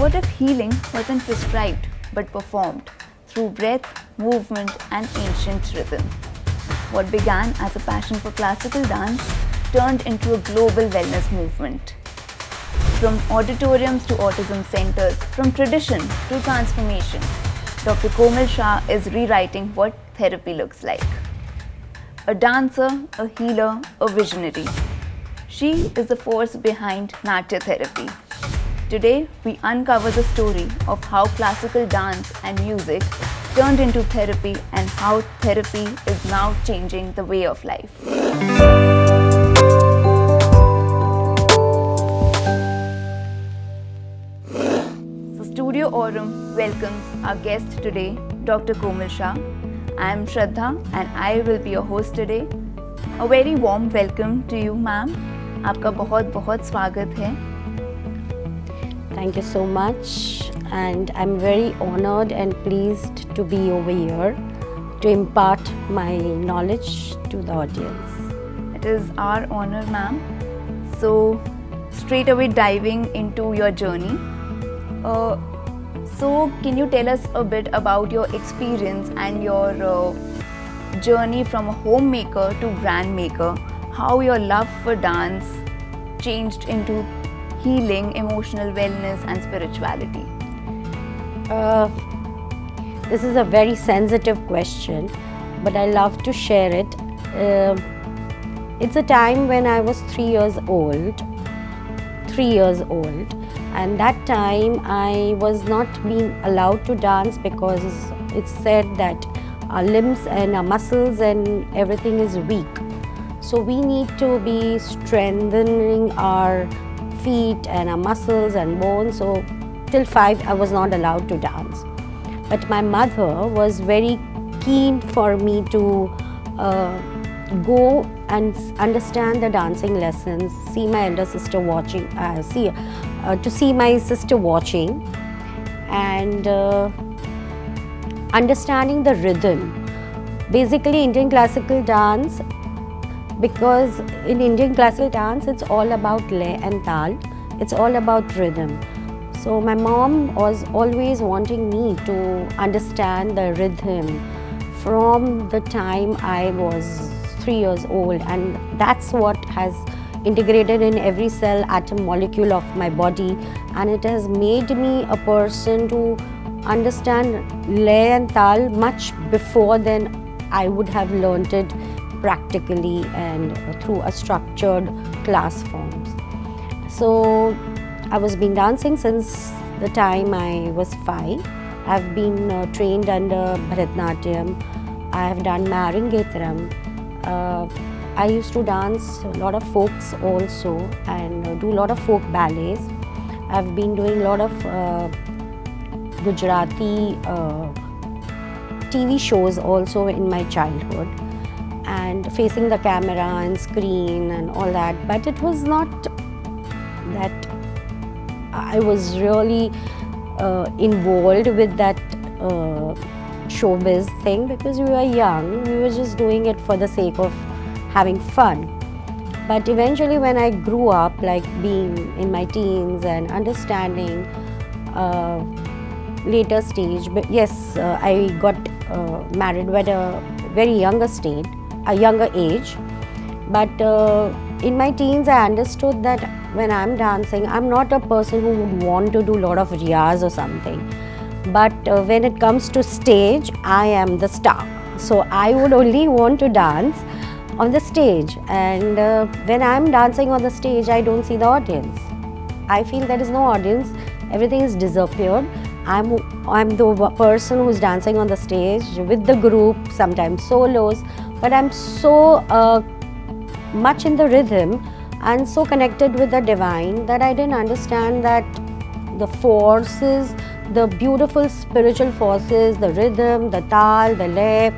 What if healing wasn't prescribed but performed through breath, movement, and ancient rhythm? What began as a passion for classical dance turned into a global wellness movement. From auditoriums to autism centers, from tradition to transformation, Dr. Komal Shah is rewriting what therapy looks like. A dancer, a healer, a visionary. She is the force behind Natya therapy. Today, we uncover the story of how classical dance and music turned into therapy and how therapy is now changing the way of life. So Studio Aurum welcomes our guest today, Dr. Komal Shah. I am Shradha and I will be your host today. A very warm welcome to you, ma'am. आपका बहुत बहुत स्वागत है. Thank you so much, and I'm very honored and pleased to be over here to impart my knowledge to the audience. It is our honor, ma'am. So, straight away diving into your journey. So, can you tell us a bit about your experience and your journey from a homemaker to brand maker? How your love for dance changed into healing, emotional wellness and spirituality? This is a very sensitive question, but I love to share it. It's a time when I was 3 years old, and that time I was not being allowed to dance because it's said that our limbs and our muscles and everything is weak. So we need to be strengthening our feet and our muscles and bones. So till 5 I was not allowed to dance. But my mother was very keen for me to go and understand the dancing lessons, see my elder sister watching, see my sister watching and understanding the rhythm. Basically Indian classical dance, because in Indian classical dance it's all about lay and tal, it's all about rhythm. So my mom was always wanting me to understand the rhythm from the time I was 3 years old, and that's what has integrated in every cell, atom, molecule of my body, and it has made me a person to understand lay and tal much before than I would have learnt it practically and through a structured class forms. So I was been dancing since the time I was 5. I've been trained under Bharatnatyam. I have done Maringetram. I used to dance a lot of folks also and do a lot of folk ballets. I've been doing a lot of Gujarati TV shows also in my childhood, and facing the camera and screen and all that, but it was not that I was really involved with that showbiz thing, because we were young, we were just doing it for the sake of having fun. But eventually when I grew up, like being in my teens and understanding later stage, but yes, I got married at a very younger age, but in my teens I understood that when I'm dancing, I'm not a person who would want to do a lot of riyaz or something, but when it comes to stage, I am the star. So I would only want to dance on the stage, and when I'm dancing on the stage, I don't see the audience. I feel there is no audience, everything is disappeared. I'm the person who's dancing on the stage with the group, sometimes solos, but I'm so much in the rhythm and so connected with the divine that I didn't understand that the forces, the beautiful spiritual forces, the rhythm, the tal, the lay,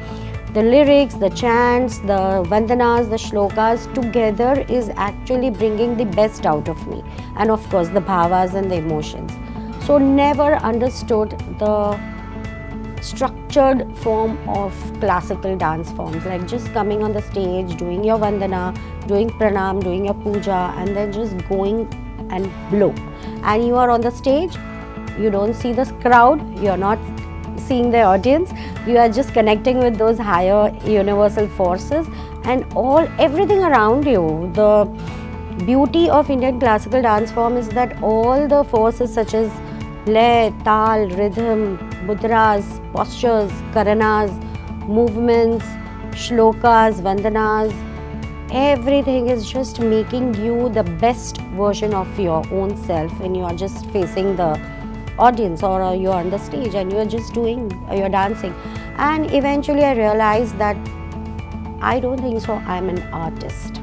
the lyrics, the chants, the vandanas, the shlokas together is actually bringing the best out of me, and of course the bhavas and the emotions. So never understood the structured form of classical dance forms, like just coming on the stage, doing your vandana, doing pranam, doing your puja, and then just going and blow. And you are on the stage You don't see the crowd, you're not seeing the audience, you are just connecting with those higher universal forces and everything around you. The beauty of Indian classical dance form is that all the forces such as lay, tal, rhythm, mudras, postures, karanas, movements, shlokas, vandanas, everything is just making you the best version of your own self when you are just facing the audience or you're on the stage and you're just you're dancing. And eventually I realized that I don't think so I'm an artist,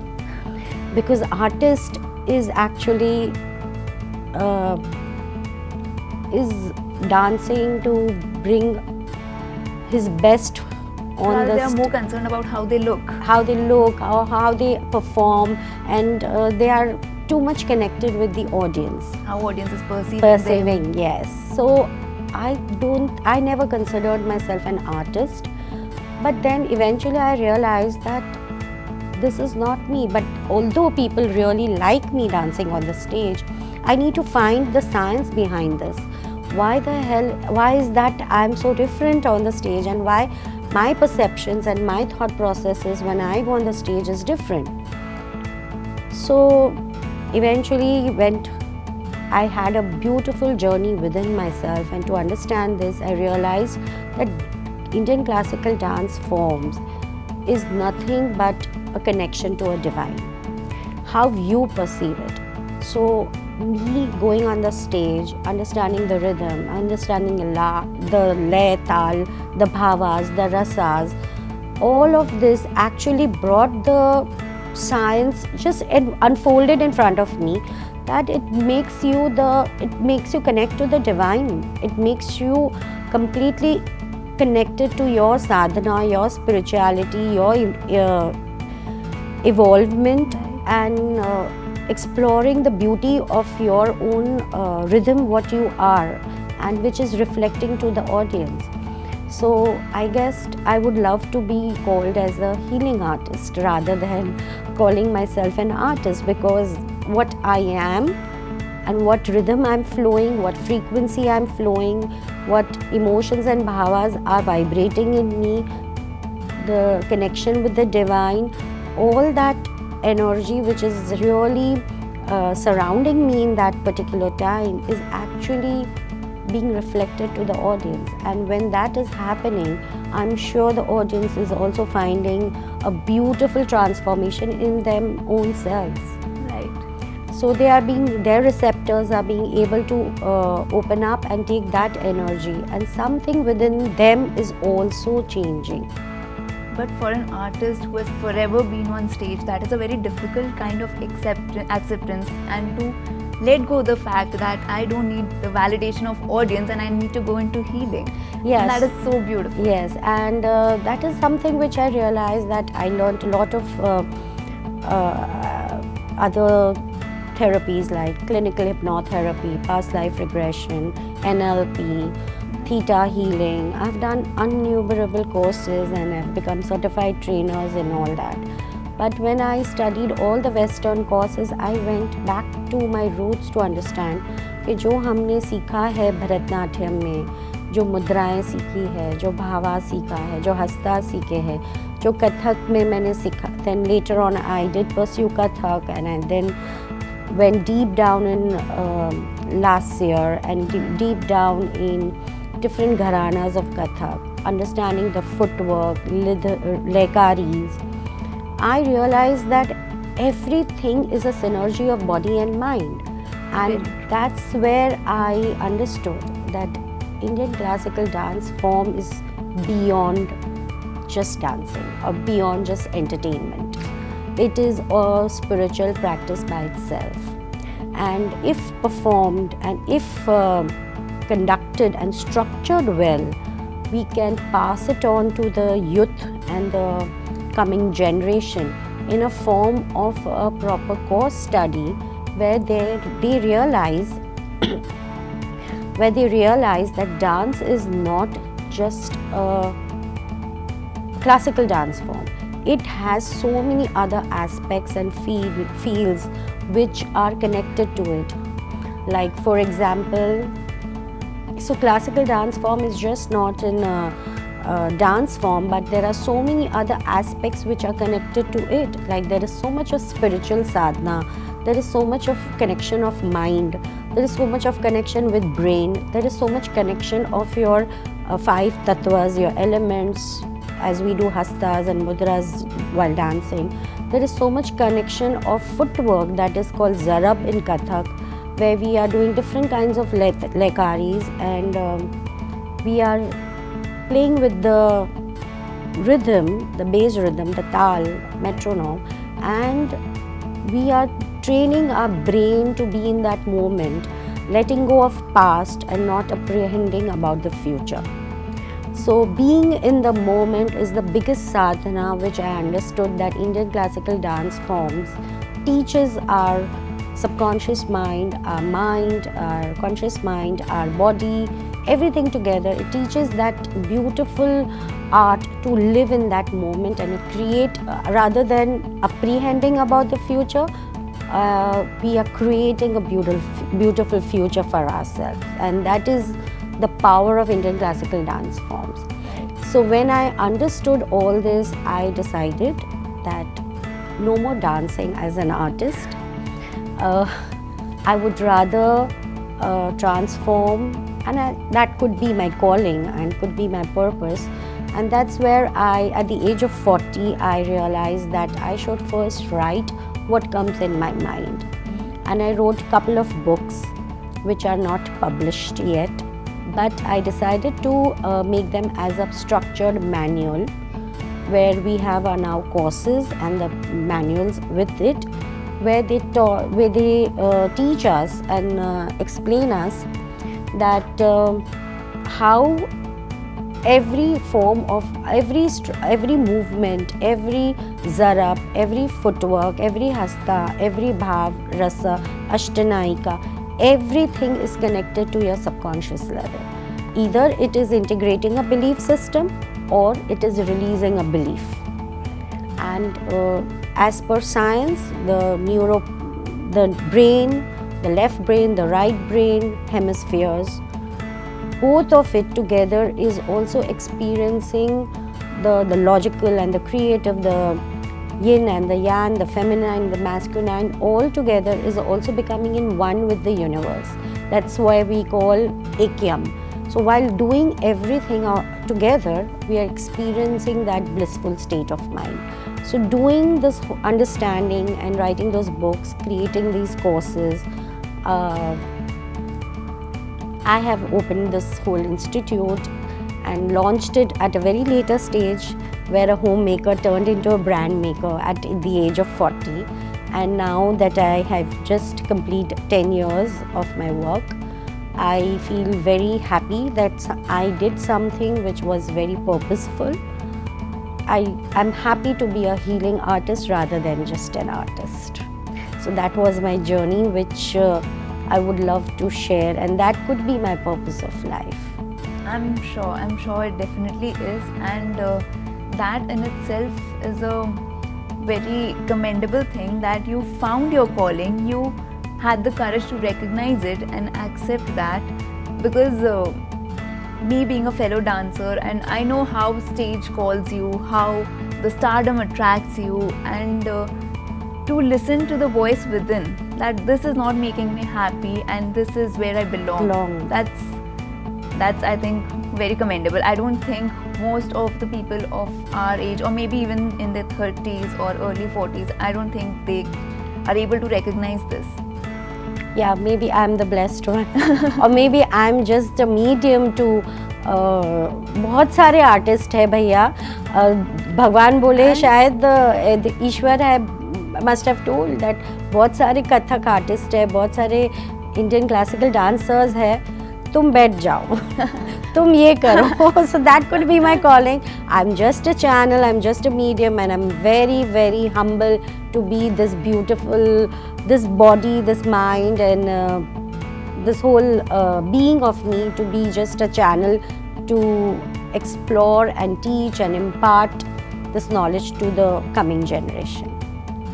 because artist is actually is dancing to bring his best on They are more concerned about how they look, or how they perform, and they are too much connected with the audience, how audience is perceiving them. Yes. So I never considered myself an artist, but then eventually I realized that this is not me. But although people really like me dancing on the stage, I need to find the science behind this. Why is that I'm so different on the stage, and why my perceptions and my thought processes when I go on the stage is different. So eventually I had a beautiful journey within myself, and to understand this I realized that Indian classical dance forms is nothing but a connection to a divine, how you perceive it. So me going on the stage, understanding the rhythm, understanding the lay, tal, the bhavas, the rasas, all of this actually brought the science just unfolded in front of me, that it makes you connect to the divine. It makes you completely connected to your sadhana, your spirituality, your evolvement, and exploring the beauty of your own rhythm, what you are, and which is reflecting to the audience. So I guess I would love to be called as a healing artist rather than calling myself an artist, because what I am and what rhythm I'm flowing, what frequency I'm flowing, what emotions and bhavas are vibrating in me, the connection with the divine, all that energy which is really surrounding me in that particular time is actually being reflected to the audience. And when that is happening, I'm sure the audience is also finding a beautiful transformation in them own selves. Right. So their receptors are being able to open up and take that energy, and something within them is also changing. But for an artist who has forever been on stage, that is a very difficult kind of acceptance, and to let go the fact that I don't need the validation of audience and I need to go into healing. Yes. And that is so beautiful. Yes, and that is something which I realized, that I learned a lot of other therapies like clinical hypnotherapy, past life regression, NLP, theta healing. I've done innumerable courses and I've become certified trainers and all that. But when I studied all the Western courses, I went back to my roots to understand कि जो हमने सीखा है भरतनाट्यम में, जो मुद्राएं सीखी है, जो भावा सीखा है, जो हस्ता सीखे हैं, जो कथक में मैंने सीखा. Then later on I did pursue Kathak, and I then went deep down in last year and deep down in different gharanas of Kathak, understanding the footwork, lekaris. I realized that everything is a synergy of body and mind, and that's where I understood that Indian classical dance form is beyond just dancing or beyond just entertainment. It is a spiritual practice by itself, and if performed and if conducted and structured well, we can pass it on to the youth and the coming generation in a form of a proper course study where they realize that dance is not just a classical dance form. It has so many other aspects and fields which are connected to it. Like, for example, So classical dance form is just not in a dance form, but there are so many other aspects which are connected to it. Like there is so much of spiritual sadhana, there is so much of connection of mind, there is so much of connection with brain, there is so much connection of your five tattvas, your elements, as we do hastas and mudras while dancing. There is so much connection of footwork that is called zarab in Kathak, where we are doing different kinds of lekaris, and we are playing with the rhythm, the bass rhythm, the tal, metronome, and we are training our brain to be in that moment, letting go of past and not apprehending about the future. So being in the moment is the biggest sadhana, which I understood that Indian classical dance forms teaches our subconscious mind, our conscious mind, our body, everything together. It teaches that beautiful art to live in that moment and create, rather than apprehending about the future, we are creating a beautiful future for ourselves, and that is the power of Indian classical dance forms. So when I understood all this, I decided that no more dancing as an artist. I would rather transform, and that could be my calling and could be my purpose. And that's where at the age of 40, I realized that I should first write what comes in my mind. And I wrote a couple of books which are not published yet, but I decided to make them as a structured manual, where we have our now courses and the manuals with it, where they teach us and explain us that how every form of every movement, every zarab, every footwork, every hasta, every bhav, rasa, ashtanaika, everything is connected to your subconscious level. Either it is integrating a belief system or it is releasing a belief. And as per science, the brain, the left brain, the right brain hemispheres, both of it together is also experiencing the logical and the creative, the yin and the yang, the feminine, the masculine, all together is also becoming in one with the universe. That's why we call Ekyam. So while doing everything together, we are experiencing that blissful state of mind. So doing this understanding and writing those books, creating these courses, I have opened this whole institute and launched it at a very later stage, where a homemaker turned into a brand maker at the age of 40. And now that I have just completed 10 years of my work, I feel very happy that I did something which was very purposeful. I'm happy to be a healing artist rather than just an artist. So that was my journey, which I would love to share, and that could be my purpose of life. I'm sure it definitely is, and that in itself is a very commendable thing, that you found your calling, you had the courage to recognize it and accept that. Because me being a fellow dancer, and I know how stage calls you, how the stardom attracts you, and to listen to the voice within, that this is not making me happy and this is where I belong. That's I think very commendable. I don't think most of the people of our age, or maybe even in their 30s or early 40s, I don't think they are able to recognize this. Yeah, maybe I'm the blessed one or maybe I'm just a medium to बहुत सारे artist है भैया, भगवान बोले शायद ईश्वर है, must have told that बहुत सारे कथक आर्टिस्ट है, बहुत सारे इंडियन क्लासिकल डांसर्स है, तुम बैठ जाओ तुम ये करो. So that could be my calling. I'm just a channel, I'm just a medium, and I'm very, very humble to be this beautiful, this body, this mind, and this whole being of me, to be just a channel to explore and teach and impart this knowledge to the coming generation.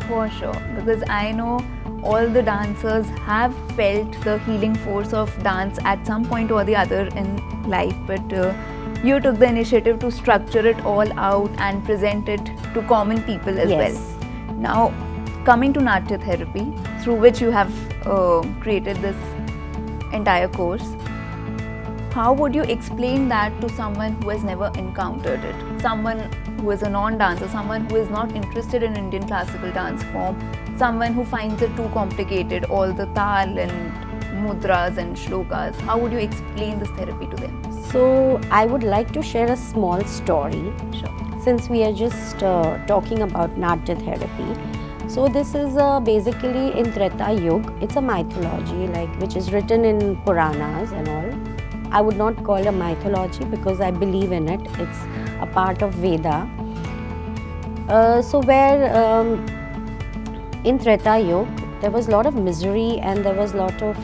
For sure, because I know all the dancers have felt the healing force of dance at some point or the other in life, but you took the initiative to structure it all out and present it to common people as Yes. well. Now, coming to Natya therapy, through which you have created this entire course, how would you explain that to someone who has never encountered it? Someone who is a non-dancer, someone who is not interested in Indian classical dance form, someone who finds it too complicated, all the tal and mudras and shlokas. How would you explain this therapy to them? So I would like to share a small story. Sure. Since we are just talking about Natya therapy. So this is basically in Treta Yuga. It's a mythology which is written in Puranas and all. I would not call it a mythology because I believe in it. It's a part of Veda. So where in Treta Yuga there was a lot of misery and there was a lot of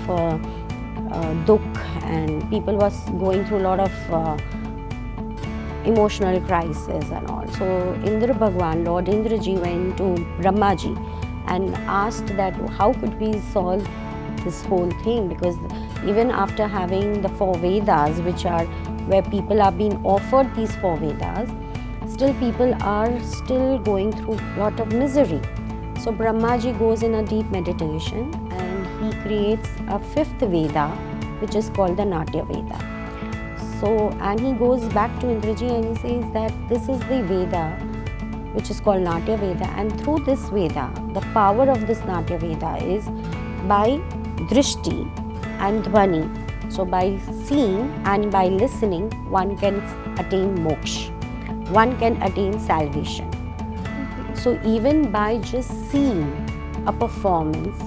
dukh, and people was going through a lot of emotional crisis and all. So Indra Bhagwan, Lord Indraji went to Brahmaji and asked that how could we solve this whole thing, because even after having the 4 Vedas, which are where people are being offered these 4 Vedas, still people are still going through a lot of misery. So Brahmaji goes in a deep meditation and he creates a 5th Veda, which is called the Natya Veda. So, and he goes back to Indraji and he says that this is the Veda which is called Natya Veda, and through this Veda, the power of this Natya Veda is by drishti and dhvani. So by seeing and by listening, one can attain moksha, one can attain salvation. So even by just seeing a performance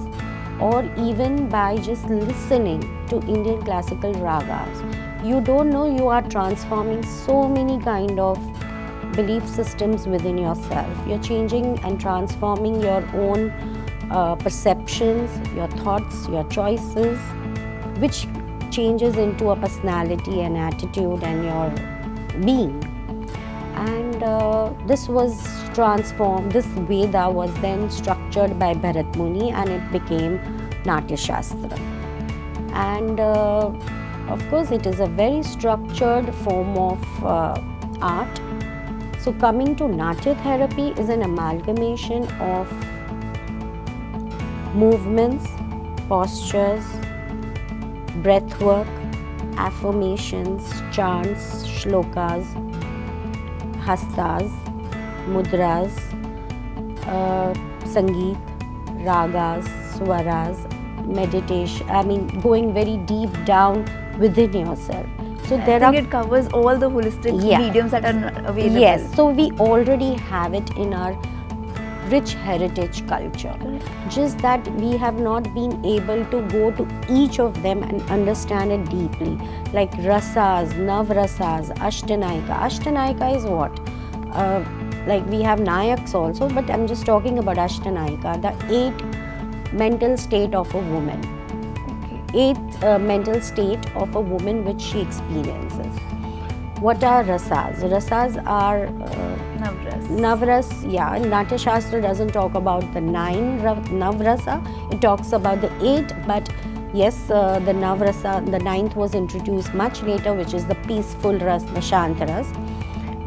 or even by just listening to Indian classical ragas, you don't know you are transforming so many kind of belief systems within yourself. You're changing and transforming your own perceptions, your thoughts, your choices, which changes into a personality and attitude and your being. And this was transformed, this Veda was then structured by Bharat Muni and it became Natya Shastra. And of course it is a very structured form of art. So coming to Natya therapy is an amalgamation of movements, postures, breath work, affirmations, chants, shlokas, hastas, mudras, sangeet, ragas, swaras, meditation, going very deep down within yourself. So I think it covers all the holistic mediums that are available. Yes, so we already have it in our rich heritage culture. Just that we have not been able to go to each of them and understand it deeply. Like rasas, navrasas, ashtanayika. Ashtanayika is what? Like we have nayaks also, but I'm just talking about ashtanayika, the 8 mental state of a woman. 8 mental state of a woman which she experiences. What are rasas? Rasas are Navras, Natya Shastra doesn't talk about the 9 Navrasa, it talks about the 8, but yes, the Navrasa, the 9th was introduced much later, which is the peaceful ras, the Shantaras.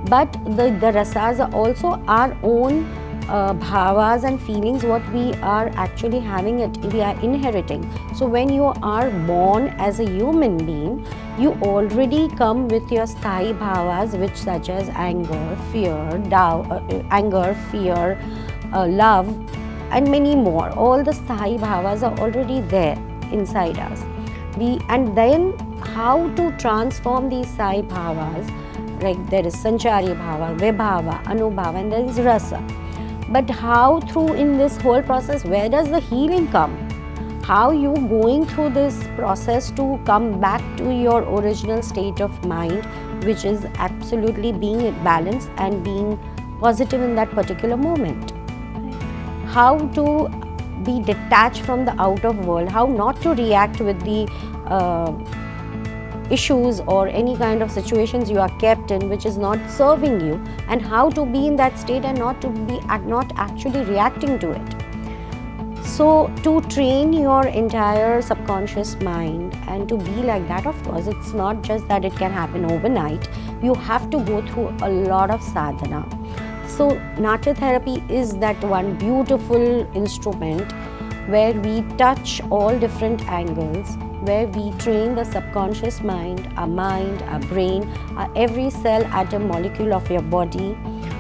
But the rasas are also our own bhavas and feelings, what we are actually having it, we are inheriting. So when you are born as a human being, you already come with your sthayi bhavas, which such as anger, fear, love, and many more. All the sthayi bhavas are already there inside us. And then how to transform these sthayi bhavas, like there is sanchari bhava, vibhava, anubhava, and there is rasa. But how through in this whole process, where does the healing come? How you going through this process to come back to your original state of mind, which is absolutely being balanced and being positive in that particular moment. How to be detached from the outer world, how not to react with the issues or any kind of situations you are kept in which is not serving you, and how to be in that state and not actually reacting to it. So to train your entire subconscious mind and to be like that, of course, it's not just that it can happen overnight. You have to go through a lot of sadhana. So Natya therapy is that one beautiful instrument where we touch all different angles, where we train the subconscious mind, our brain, our every cell, atom, molecule of your body,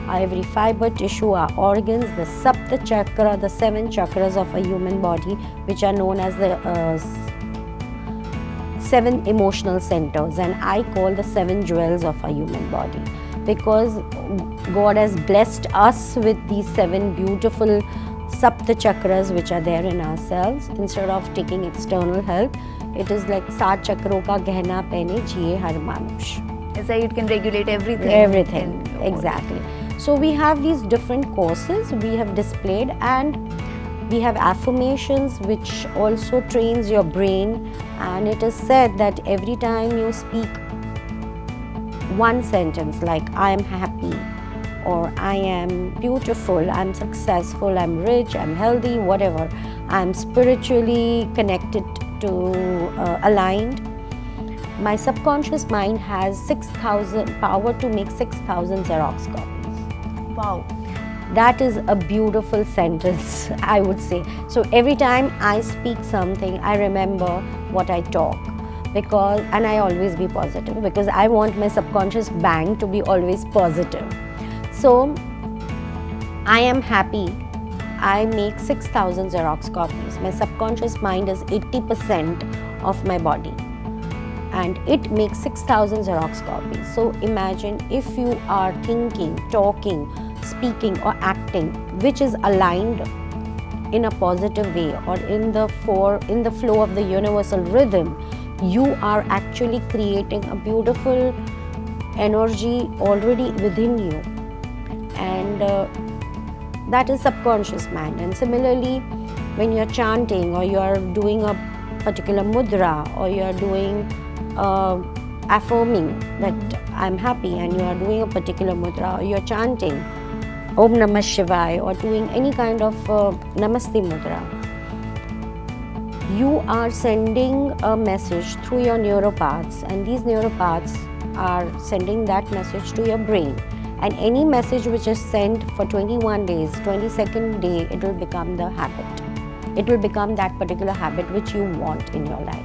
our every fiber, tissue, our organs, the Sapta chakra, the 7 chakras of a human body, which are known as the 7 emotional centers, and I call the 7 jewels of a human body, because God has blessed us with these 7 beautiful Sapta chakras which are there in ourselves. Instead of taking external help, it is like 7 chakron ka gehna pehne jiye har manush. It's like it can regulate everything. Everything, exactly. So we have these different courses we have displayed, and we have affirmations which also trains your brain, and it is said that every time you speak one sentence like I am happy, or I am beautiful, I'm successful, I'm rich, I'm healthy, whatever, I'm spiritually connected to aligned, my subconscious mind has 6,000 power to make 6,000 Xerox copies. Wow. That is a beautiful sentence, I would say. So every time I speak something, I remember what I talk, because, and I always be positive, because I want my subconscious bank to be always positive. So I am happy, I make 6,000 Xerox copies. My subconscious mind is 80% of my body, and it makes 6,000 Xerox copies. So imagine if you are thinking, talking, speaking or acting which is aligned in a positive way, or in the flow of the universal rhythm, you are actually creating a beautiful energy already within you, and that is subconscious mind. And similarly, when you are chanting, or you are doing a particular mudra, or you are doing affirming that I'm happy, and you are doing a particular mudra, or you are chanting Om Namah Shivaya, or doing any kind of Namaste mudra, you are sending a message through your neuropaths, and these neuropaths are sending that message to your brain. And any message which is sent for 21 days, 22nd day, it will become the habit. It will become that particular habit which you want in your life.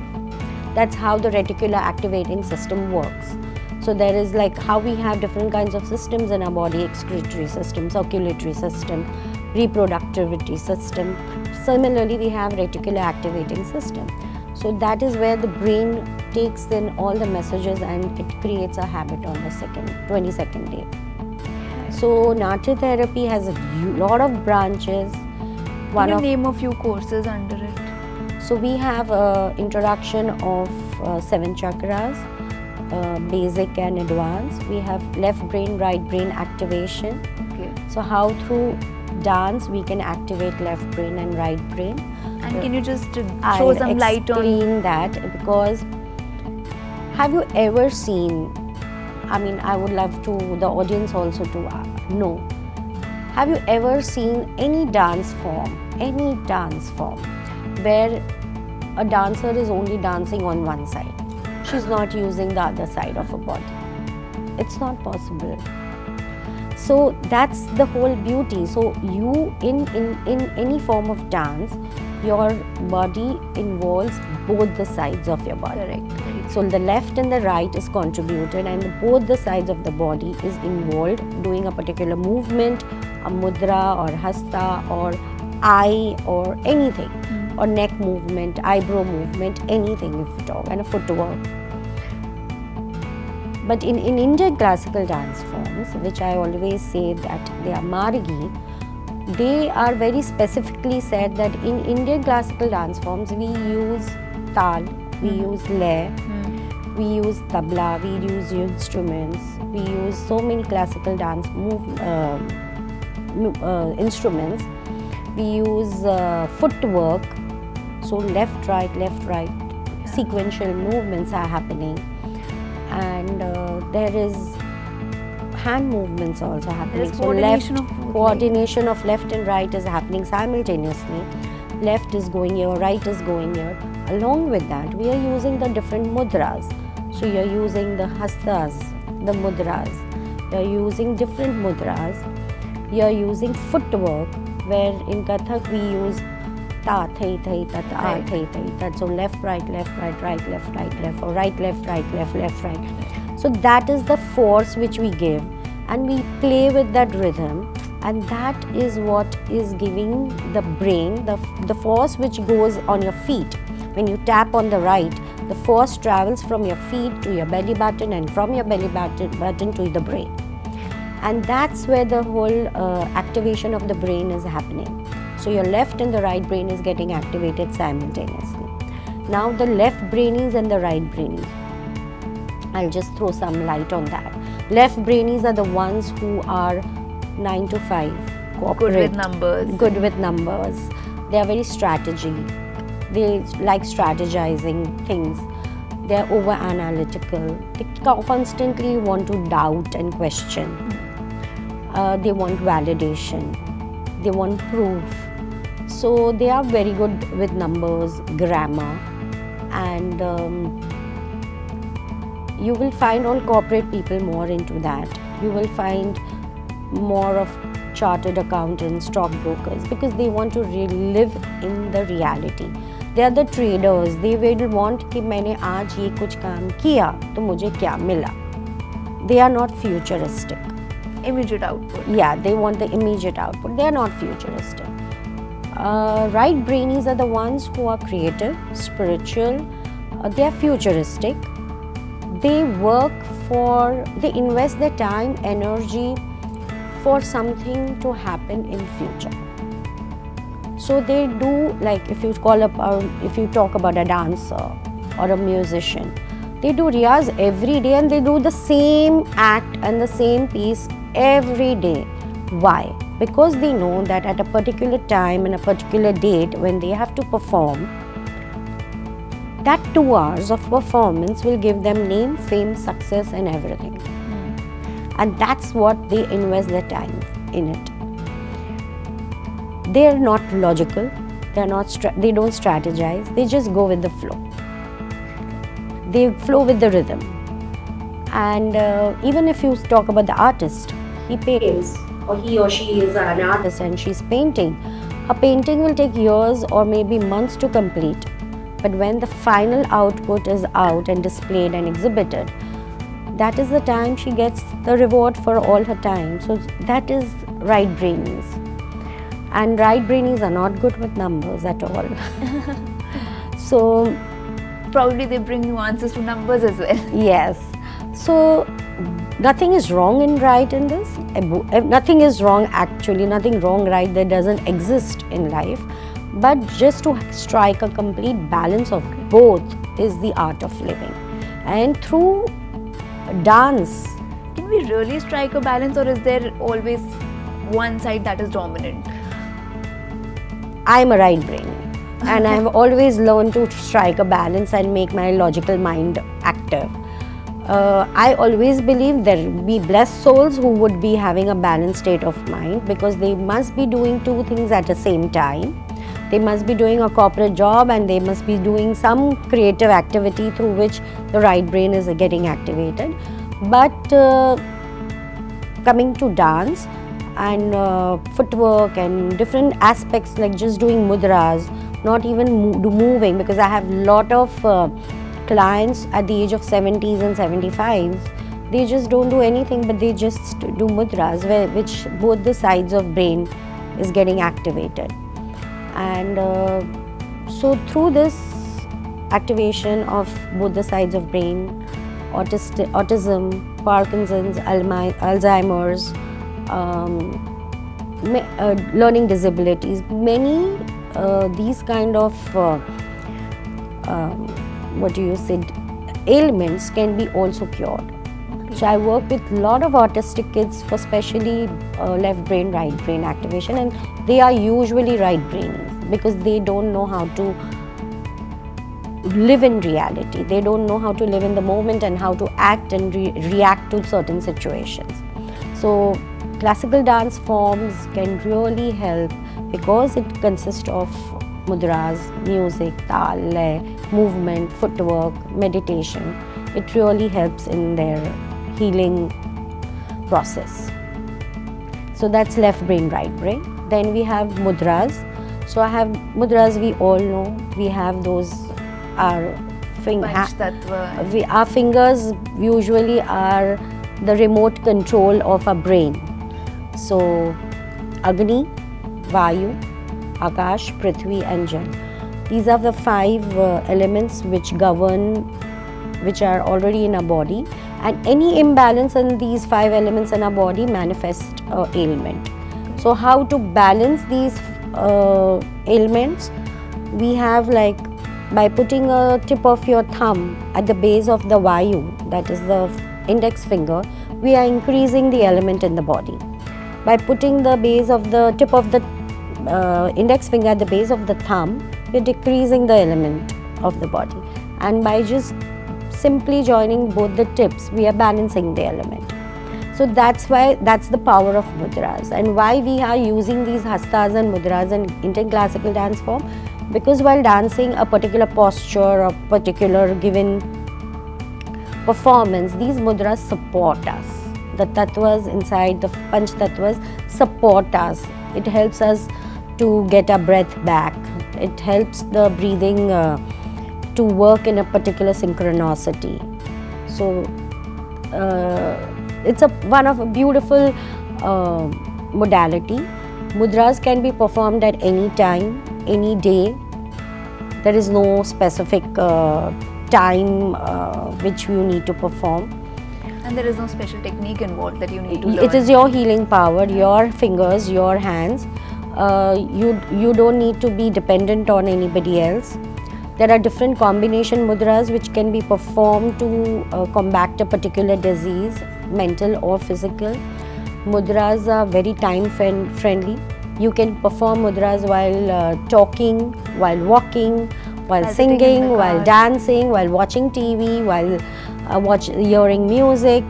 That's how the reticular activating system works. So there is like how we have different kinds of systems in our body: excretory system, circulatory system, reproductivity system. Similarly, we have reticular activating system. So that is where the brain takes in all the messages, and it creates a habit on the 22nd day. So Natya therapy has a lot of branches. Can you name a few courses under it? So we have introduction of 7 chakras, basic and advanced. We have left brain, right brain activation. Okay. So how through dance we can activate left brain and right brain. And can you just show some light on? I'll explain that, because have you ever seen, I mean, I would love to, the audience also to know, have you ever seen any dance form where a dancer is only dancing on one side? She's not using the other side of her body. It's not possible. So that's the whole beauty. So you, in any form of dance, your body involves both the sides of your body. Correct. So the left and the right is contributed, and both the sides of the body is involved doing a particular movement, a mudra or hasta or eye or anything, or neck movement, eyebrow movement, anything if you talk, and a footwork. But in Indian classical dance forms, which I always say that they are margi, they are very specifically said that in Indian classical dance forms we use tal, we use lay, we use tabla, we use instruments, we use so many classical dance instruments, we use footwork, so left, right, sequential movements are happening, and there is hand movements also happening. There is So coordination of both, coordination of left and right is happening simultaneously. left is going here, right is going here. Along with that, we are using the different mudras. So you're using the hastas, the mudras. You're using different mudras. You're using footwork, where in Kathak we use ta, thai, thai, ta, ta, Right. thai, thai, ta. So left, right, right, left, or right, left, right. So that is the force which we give, and we play with that rhythm, and that is what is giving the brain the force which goes on your feet. When you tap on the right, the force travels from your feet to your belly button, and from your belly button to the brain. And that's where the whole activation of the brain is happening. So your left and the right brain is getting activated simultaneously. Now the left brainies and the right brainies, I'll just throw some light on that. Left brainies are the ones who are 9 to 5, Good corporate, with numbers. good with numbers. They are very strategy. They like strategizing things. They are over analytical. They constantly want to doubt and question. They want validation. They want proof. So they are very good with numbers, grammar, and you will find all corporate people more into that. You will find more of chartered accountants, stockbrokers, because they want to live in the reality. They are the traders. They will want कि मैंने आज ये कुछ काम किया तो मुझे क्या मिला. They are not futuristic. Immediate output. Yeah, they want the immediate output. They are not futuristic. Right brainies are the ones who are creative, spiritual. They are futuristic. They invest their time, energy for something to happen in future. So they do, like if you talk about a dancer or a musician, they do riyaz every day, and they do the same act and the same piece every day. Why? Because they know that at a particular time and a particular date when they have to perform, that 2 hours of performance will give them name, fame, success and everything. And that's what they invest their time in it. They are not logical, they don't strategize, they just go with the flow. They flow with the rhythm. And even if you talk about the artist, he paints, or he or she is an artist and she's painting, her painting will take years or maybe months to complete. But when the final output is out and displayed and exhibited, that is the time she gets the reward for all her time. So that is right brainies. And right brainies are not good with numbers at all. So Probably they bring nuances to numbers as well. yes. So nothing is wrong in right in this. Nothing is wrong actually. Nothing wrong right that doesn't exist in life. But just to strike a complete balance of both is the art of living. And through dance, Can we really strike a balance, or is there always one side that is dominant? I'm a right brain. And I've always learned to strike a balance and make my logical mind active. I always believe there will be blessed souls who would be having a balanced state of mind, because they must be doing 2 things at the same time. They must be doing a corporate job, and they must be doing some creative activity through which the right brain is getting activated. But coming to dance and footwork and different aspects, like just doing mudras, not even moving, because I have lot of clients at the age of 70s and 75s. They just don't do anything, but they just do mudras, which both the sides of brain is getting activated. And so through this activation of both the sides of brain, autism, Parkinson's, Alzheimer's, learning disabilities, many these kind of ailments can be also cured. So I work with a lot of autistic kids for specially left brain, right brain activation, and they are usually right brainies because they don't know how to live in reality. They don't know how to live in the moment and how to act and react to certain situations. So classical dance forms can really help because it consists of mudras, music, tal, lay, movement, footwork, meditation. It really helps in their healing process. So that's left brain, right brain. Then we have mudras. So I have mudras, we all know. We have those, our our fingers usually are the remote control of our brain. So Agni, Vayu, Akash, Prithvi and Jal. These are the 5 elements which govern, which are already in our body, and any imbalance in these 5 elements in our body manifest ailment. So how to balance these ailments? We have, like, by putting a tip of your thumb at the base of the Vayu, that is the index finger, we are increasing the element in the body. By putting the base of the tip of the index finger at the base of the thumb, we are decreasing the element of the body. And by just simply joining both the tips, we are balancing the element. So that's why, that's the power of mudras. And why we are using these hastas and mudras in Indian classical dance form? Because while dancing a particular posture or particular given performance, these mudras support us. The tattvas inside, the panch tattvas support us. It helps us to get our breath back. It helps the breathing to work in a particular synchronicity. So it's one of a beautiful modality. Mudras can be performed at any time, any day. There is no specific time which you need to perform. And there is no special technique involved that you need to learn. It is your healing power, your fingers, your hands. You don't need to be dependent on anybody else. There are different combination mudras which can be performed to combat a particular disease, mental or physical. Mudras are very time friendly. You can perform mudras while talking, while walking, while singing, while dancing, while watching TV, while hearing music.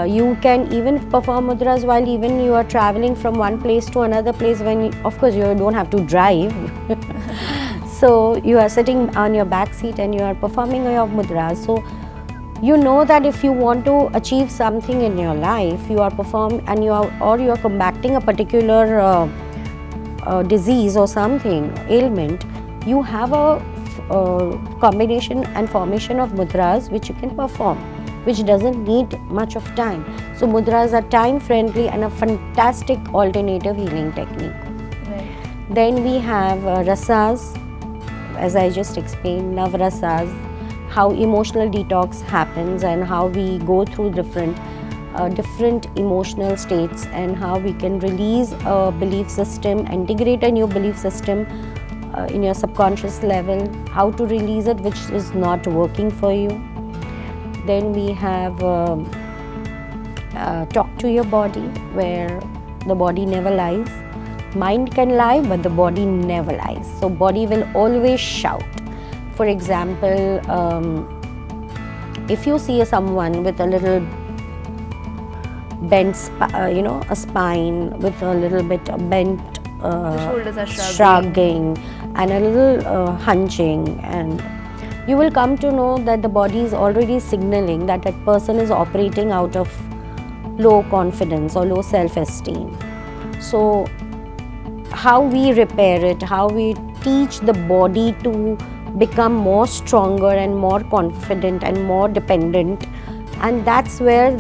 You can even perform mudras while even you are traveling from one place to another place, when of course you don't have to drive. So you are sitting on your back seat and you are performing your mudras. So you know that if you want to achieve something in your life, you are and you are combating a particular disease or something, ailment, you have a combination and formation of mudras which you can perform, which doesn't need much of time. So mudras are time friendly and a fantastic alternative healing technique. Right. Then we have rasas, as I just explained, navrasas, how emotional detox happens and how we go through different emotional states, and how we can release a belief system, integrate a new belief system in your subconscious level, how to release it which is not working for you. Then we have talk to your body, where the body never lies. Mind can lie, but the body never lies. So body will always shout. For example, if you see someone with a little bent, a spine with a little bit bent, the shoulders are shrugging and a little hunching, and you will come to know that the body is already signaling that that person is operating out of low confidence or low self-esteem. So how we repair it, how we teach the body to become more stronger and more confident and more dependent, and that's where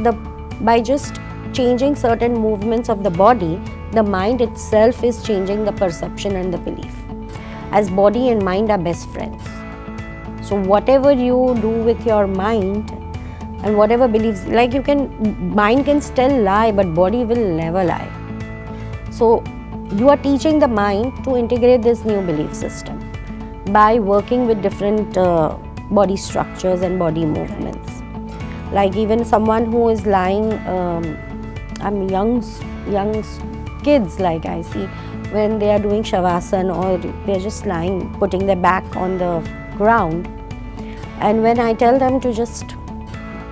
by just changing certain movements of the body, the mind itself is changing the perception and the belief, as body and mind are best friends. So whatever you do with your mind and whatever beliefs, like mind can still lie, but body will never lie. So you are teaching the mind to integrate this new belief system by working with different body structures and body movements. Like even someone who is lying, young kids, like I see when they are doing shavasana, or they are just lying, putting their back on the ground, and when I tell them to just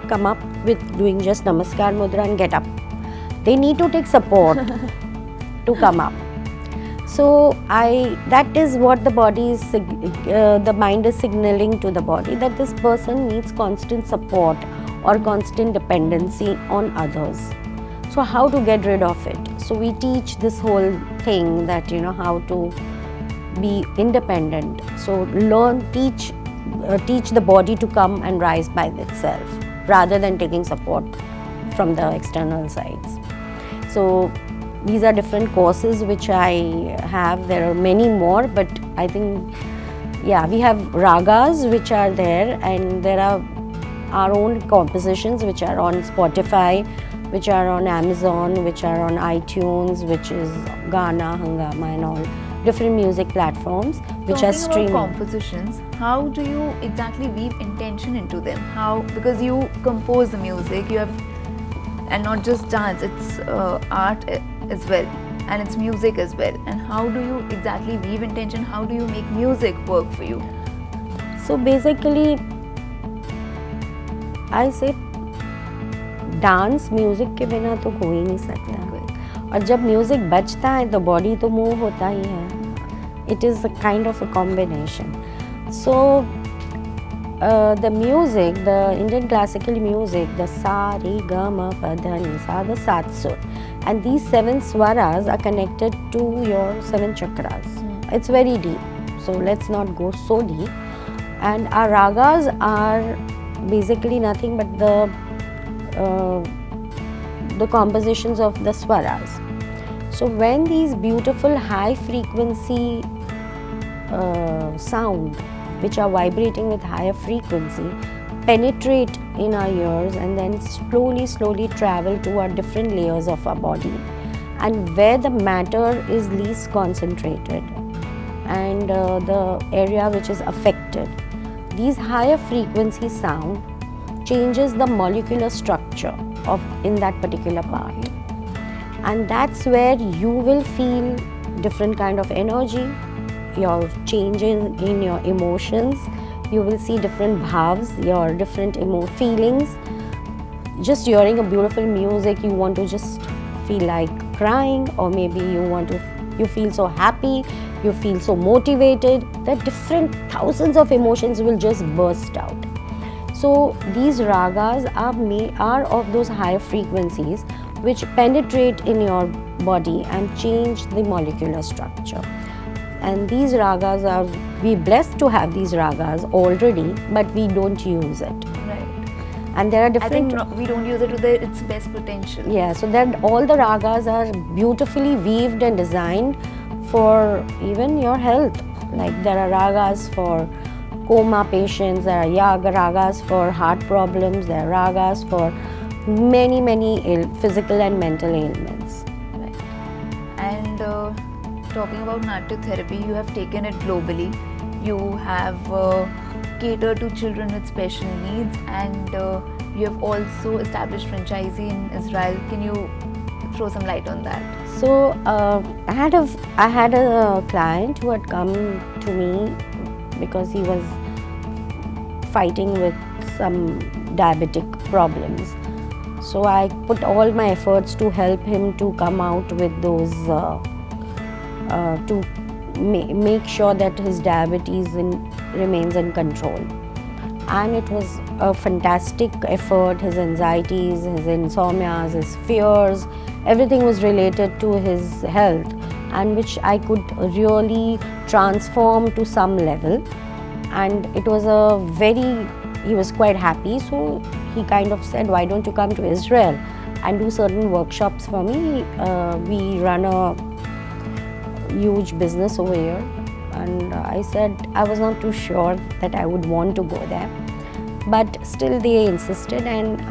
come up with doing just namaskar mudra and get up, they need to take support to come up. So that is what the mind is signaling to the body, that this person needs constant support or constant dependency on others. So how to get rid of it? So we teach this whole thing that how to be independent. So teach the body to come and rise by itself rather than taking support from the external sides. So these are different courses which I have. There are many more, but I think, we have ragas which are there, and there are our own compositions which are on Spotify, which are on Amazon, which are on iTunes, which is Gaana, Hangama and all different music platforms which are streaming. Talking about compositions, how do you exactly weave intention into them? Because you compose the music, and not just dance, it's art as well, and it's music as well. And how do you exactly weave intention? How do you make music work for you? So basically, I say dance music के बिना तो हो ही नहीं सकता, और जब music बजता है तो बॉडी तो मूव होता ही है. It is a kind of a combination. So the music, the Indian classical music, the sa, re, ga, ma, pa, dha, ni, sa, the satsur, and these 7 swaras are connected to your 7 chakras. It's very deep, so let's not go so deep. And our ragas are basically nothing but the compositions of the swaras. So when these beautiful high frequency sound, which are vibrating with higher frequency, penetrate in our ears and then slowly travel to our different layers of our body, and where the matter is least concentrated and the area which is affected, these higher frequency sound changes the molecular structure in that particular part, and that's where you will feel different kind of energy, your changes in your emotions. You will see different bhavs, your different feelings. Just hearing a beautiful music, you want to just feel like crying, or maybe you feel so happy, you feel so motivated, that different thousands of emotions will just burst out. So these ragas are of those higher frequencies which penetrate in your body and change the molecular structure. And these ragas we blessed to have these ragas already, but we don't use it. Right. And there are different. I think we don't use it to its best potential. Yeah, so then all the ragas are beautifully weaved and designed for even your health. Like there are ragas for coma patients, there are ragas for heart problems, there are ragas for many physical and mental ailments. Right. And talking about Natya therapy, you have taken it globally. You have catered to children with special needs, and you have also established franchisee in Israel. Can you throw some light on that? So I had a client who had come to me because he was fighting with some diabetic problems. So I put all my efforts to help him to come out with those, to make sure that his diabetes remains in control. And it was a fantastic effort. His anxieties, his insomnias, his fears, everything was related to his health, and which I could really transform to some level. And it was he was quite happy, so he kind of said, why don't you come to Israel and do certain workshops for me? We run a huge business over here. And I said I was not too sure that I would want to go there, but still they insisted, and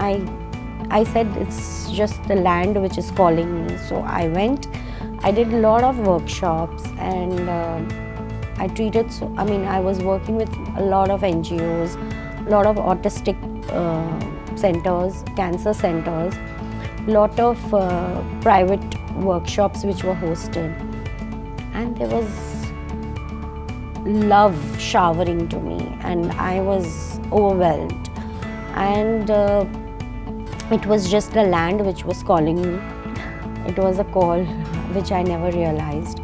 I said it's just the land which is calling me. So I went, I did a lot of workshops, and I was working with a lot of NGOs, a lot of autistic centers, cancer centers, lot of private workshops which were hosted, and there was love showering to me, and I was overwhelmed. And it was just the land which was calling me. It was a call which I never realized.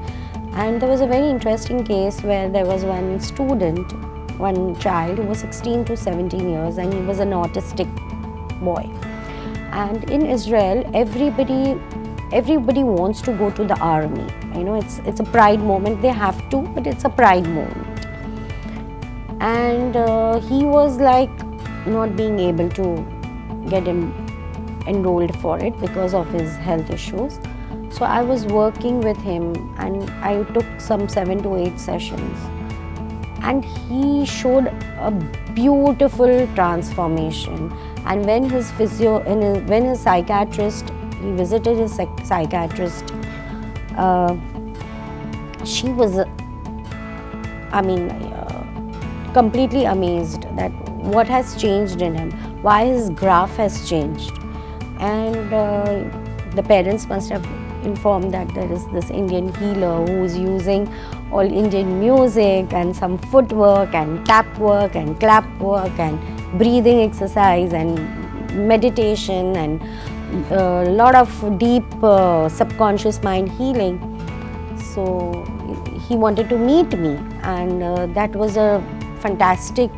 And there was a very interesting case where there was one student, one child who was 16 to 17 years, and he was an autistic boy. And in Israel, everybody wants to go to the army. You know, it's a pride moment. They have to, but it's a pride moment. And he was like not being able to get him enrolled for it because of his health issues. So I was working with him, and I took some 7 to 8 sessions, and he showed a beautiful transformation. And when his psychiatrist, he visited his psychiatrist, she was, completely amazed that what has changed in him, why his graph has changed. And the parents must have informed that there is this Indian healer who is using all Indian music and some footwork and tap work and clap work and breathing exercise and meditation and a lot of deep subconscious mind healing. So he wanted to meet me, and that was a fantastic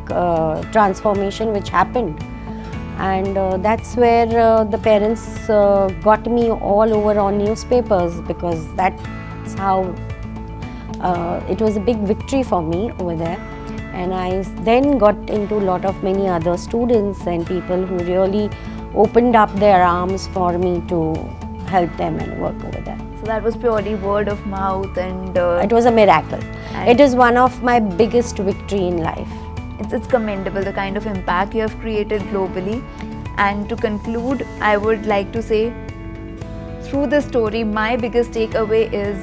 transformation which happened. And that's where the parents got me all over on newspapers, because that's how it was a big victory for me over there. And I then got into a lot of many other students and people who really opened up their arms for me to help them and work over there. So that was purely word of mouth, and it was a miracle. It is one of my biggest victory in life. It's commendable, the kind of impact you have created globally. And to conclude, I would like to say, through this story, my biggest takeaway is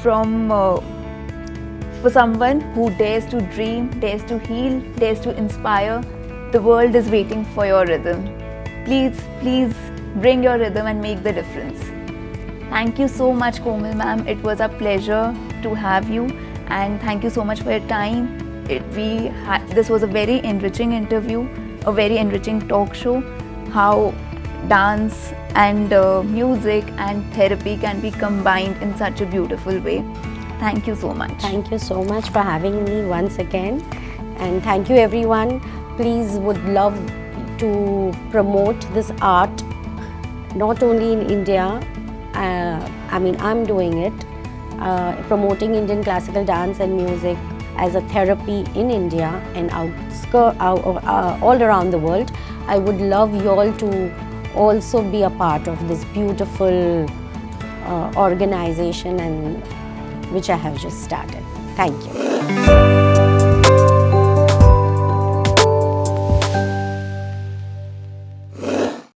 from for someone who dares to dream, dares to heal, dares to inspire, the world is waiting for your rhythm. Please bring your rhythm and make the difference. Thank you so much, Komal ma'am. It was a pleasure to have you, and thank you so much for your time. This was a very enriching interview, a very enriching talk show, how dance and music and therapy can be combined in such a beautiful way. Thank you so much. Thank you so much for having me once again, and thank you everyone. Please, would love to promote this art, not only in India. I'm doing it, promoting Indian classical dance and music as a therapy in India and all around the world. I would love you all to also be a part of this beautiful organization and which I have just started. Thank you.